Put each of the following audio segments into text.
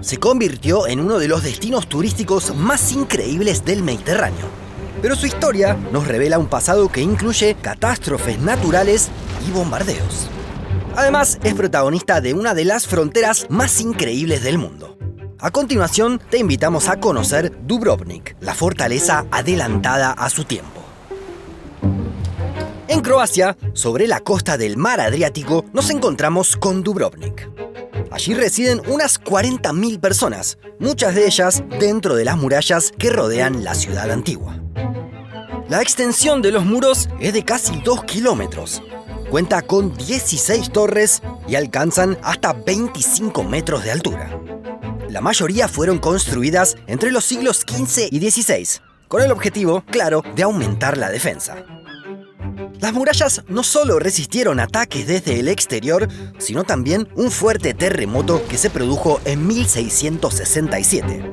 se convirtió en uno de los destinos turísticos más increíbles del Mediterráneo. Pero su historia nos revela un pasado que incluye catástrofes naturales y bombardeos. Además, es protagonista de una de las fronteras más increíbles del mundo. A continuación, te invitamos a conocer Dubrovnik, la fortaleza adelantada a su tiempo. En Croacia, sobre la costa del mar Adriático, nos encontramos con Dubrovnik. Allí residen unas 40.000 personas, muchas de ellas dentro de las murallas que rodean la ciudad antigua. La extensión de los muros es de casi 2 kilómetros. Cuenta con 16 torres y alcanzan hasta 25 metros de altura. La mayoría fueron construidas entre los siglos XV y XVI, con el objetivo, claro, de aumentar la defensa. Las murallas no solo resistieron ataques desde el exterior, sino también un fuerte terremoto que se produjo en 1667.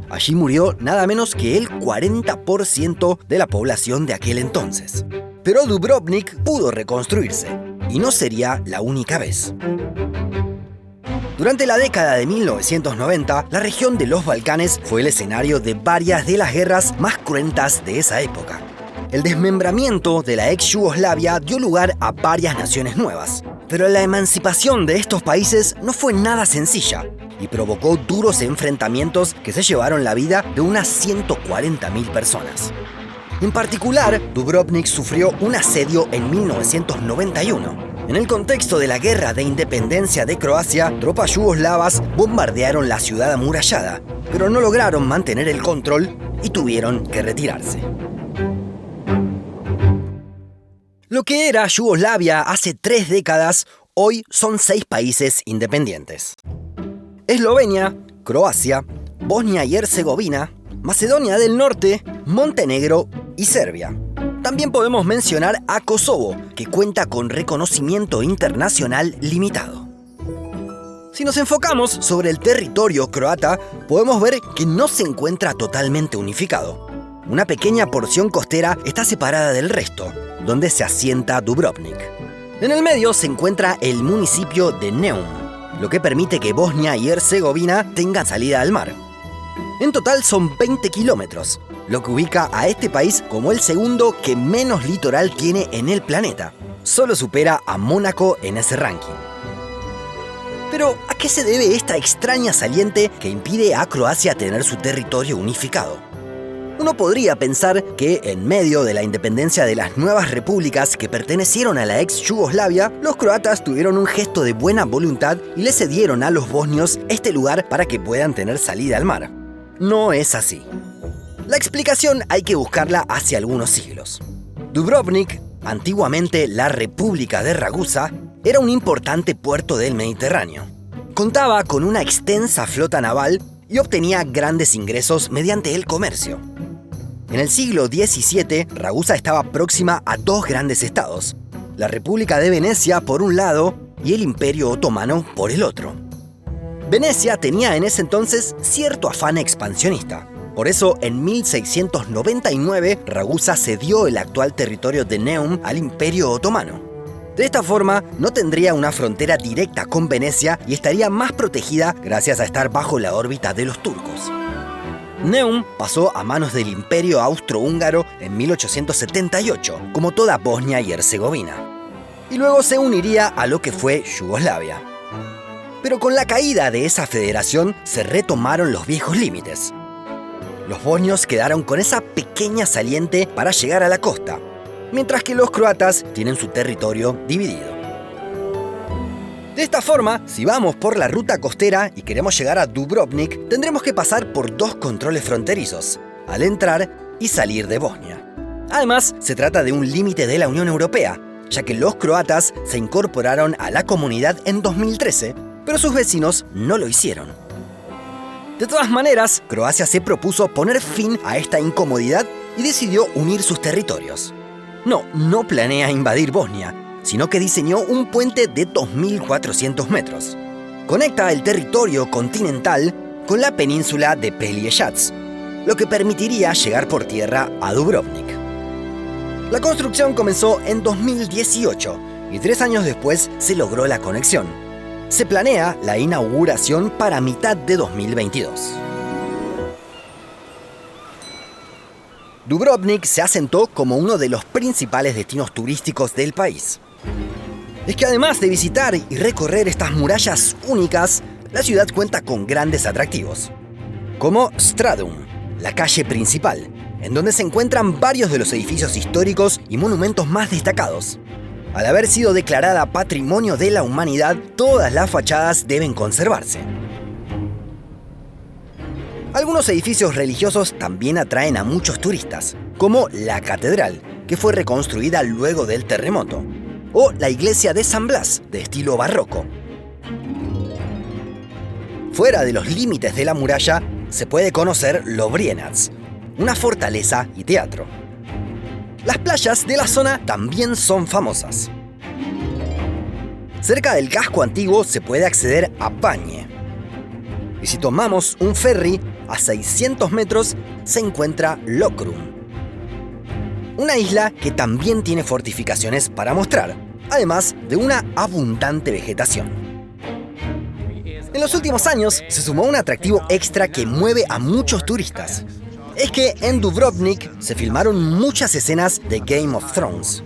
Allí murió nada menos que el 40% de la población de aquel entonces. Pero Dubrovnik pudo reconstruirse, y no sería la única vez. Durante la década de 1990, la región de los Balcanes fue el escenario de varias de las guerras más cruentas de esa época. El desmembramiento de la ex Yugoslavia dio lugar a varias naciones nuevas. Pero la emancipación de estos países no fue nada sencilla y provocó duros enfrentamientos que se llevaron la vida de unas 140.000 personas. En particular, Dubrovnik sufrió un asedio en 1991. En el contexto de la Guerra de Independencia de Croacia, tropas yugoslavas bombardearon la ciudad amurallada, pero no lograron mantener el control y tuvieron que retirarse. Lo que era Yugoslavia hace 3 décadas, hoy son 6 países independientes. Eslovenia, Croacia, Bosnia y Herzegovina, Macedonia del Norte, Montenegro y Serbia. También podemos mencionar a Kosovo, que cuenta con reconocimiento internacional limitado. Si nos enfocamos sobre el territorio croata, podemos ver que no se encuentra totalmente unificado. Una pequeña porción costera está separada del resto, donde se asienta Dubrovnik. En el medio se encuentra el municipio de Neum, lo que permite que Bosnia y Herzegovina tengan salida al mar. En total son 20 kilómetros, lo que ubica a este país como el segundo que menos litoral tiene en el planeta. Solo supera a Mónaco en ese ranking. Pero, ¿a qué se debe esta extraña saliente que impide a Croacia tener su territorio unificado? Uno podría pensar que, en medio de la independencia de las nuevas repúblicas que pertenecieron a la ex Yugoslavia, los croatas tuvieron un gesto de buena voluntad y le cedieron a los bosnios este lugar para que puedan tener salida al mar. No es así. La explicación hay que buscarla hace algunos siglos. Dubrovnik, antiguamente la República de Ragusa, era un importante puerto del Mediterráneo. Contaba con una extensa flota naval y obtenía grandes ingresos mediante el comercio. En el siglo XVII, Ragusa estaba próxima a 2 grandes estados, la República de Venecia por un lado y el Imperio Otomano por el otro. Venecia tenía en ese entonces cierto afán expansionista. Por eso, en 1699, Ragusa cedió el actual territorio de Neum al Imperio Otomano. De esta forma, no tendría una frontera directa con Venecia y estaría más protegida gracias a estar bajo la órbita de los turcos. Neum pasó a manos del Imperio Austrohúngaro en 1878, como toda Bosnia y Herzegovina. Y luego se uniría a lo que fue Yugoslavia. Pero con la caída de esa federación se retomaron los viejos límites. Los bosnios quedaron con esa pequeña saliente para llegar a la costa, mientras que los croatas tienen su territorio dividido. De esta forma, si vamos por la ruta costera y queremos llegar a Dubrovnik, tendremos que pasar por 2 controles fronterizos, al entrar y salir de Bosnia. Además, se trata de un límite de la Unión Europea, ya que los croatas se incorporaron a la comunidad en 2013, pero sus vecinos no lo hicieron. De todas maneras, Croacia se propuso poner fin a esta incomodidad y decidió unir sus territorios. No planea invadir Bosnia, sino que diseñó un puente de 2.400 metros. Conecta el territorio continental con la península de Pelješac, lo que permitiría llegar por tierra a Dubrovnik. La construcción comenzó en 2018 y 3 años después se logró la conexión. Se planea la inauguración para mitad de 2022. Dubrovnik se asentó como uno de los principales destinos turísticos del país. Es que además de visitar y recorrer estas murallas únicas, la ciudad cuenta con grandes atractivos, como Stradum, la calle principal, en donde se encuentran varios de los edificios históricos y monumentos más destacados. Al haber sido declarada Patrimonio de la Humanidad, todas las fachadas deben conservarse. Algunos edificios religiosos también atraen a muchos turistas, como la catedral, que fue reconstruida luego del terremoto, o la iglesia de San Blas, de estilo barroco. Fuera de los límites de la muralla, se puede conocer Lovrijenac, una fortaleza y teatro. Las playas de la zona también son famosas. Cerca del casco antiguo se puede acceder a Panje. Y si tomamos un ferry, a 600 metros se encuentra Lokrum, una isla que también tiene fortificaciones para mostrar, además de una abundante vegetación. En los últimos años se sumó un atractivo extra que mueve a muchos turistas. Es que en Dubrovnik se filmaron muchas escenas de Game of Thrones.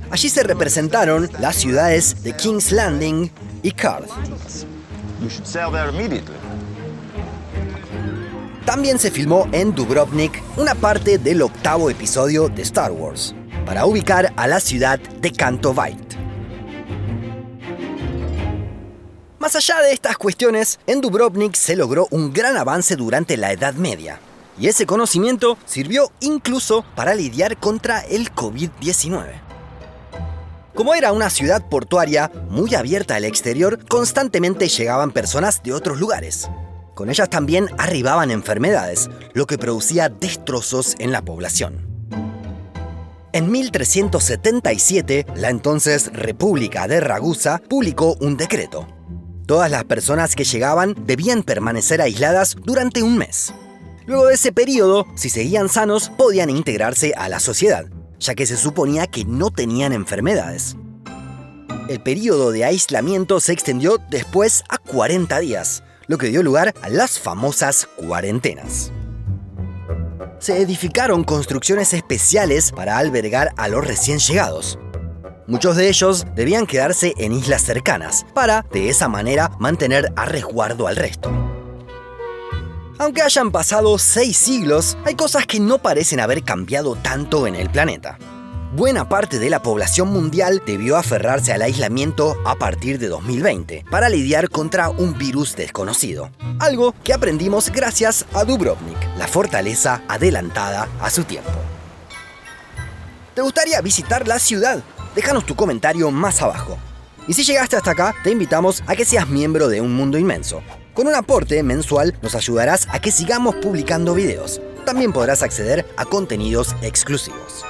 Allí se representaron las ciudades de King's Landing y Karth. También se filmó en Dubrovnik una parte del 8º episodio de Star Wars, para ubicar a la ciudad de Canto Bight. Más allá de estas cuestiones, en Dubrovnik se logró un gran avance durante la Edad Media, y ese conocimiento sirvió incluso para lidiar contra el COVID-19. Como era una ciudad portuaria muy abierta al exterior, constantemente llegaban personas de otros lugares. Con ellas también arribaban enfermedades, lo que producía destrozos en la población. En 1377, la entonces República de Ragusa publicó un decreto. Todas las personas que llegaban debían permanecer aisladas durante un mes. Luego de ese periodo, si seguían sanos, podían integrarse a la sociedad, ya que se suponía que no tenían enfermedades. El periodo de aislamiento se extendió después a 40 días, lo que dio lugar a las famosas cuarentenas. Se edificaron construcciones especiales para albergar a los recién llegados. Muchos de ellos debían quedarse en islas cercanas, para, de esa manera, mantener a resguardo al resto. Aunque hayan pasado 6 siglos, hay cosas que no parecen haber cambiado tanto en el planeta. Buena parte de la población mundial debió aferrarse al aislamiento a partir de 2020 para lidiar contra un virus desconocido. Algo que aprendimos gracias a Dubrovnik, la fortaleza adelantada a su tiempo. ¿Te gustaría visitar la ciudad? Déjanos tu comentario más abajo. Y si llegaste hasta acá, te invitamos a que seas miembro de Un Mundo Inmenso. Con un aporte mensual nos ayudarás a que sigamos publicando videos. También podrás acceder a contenidos exclusivos.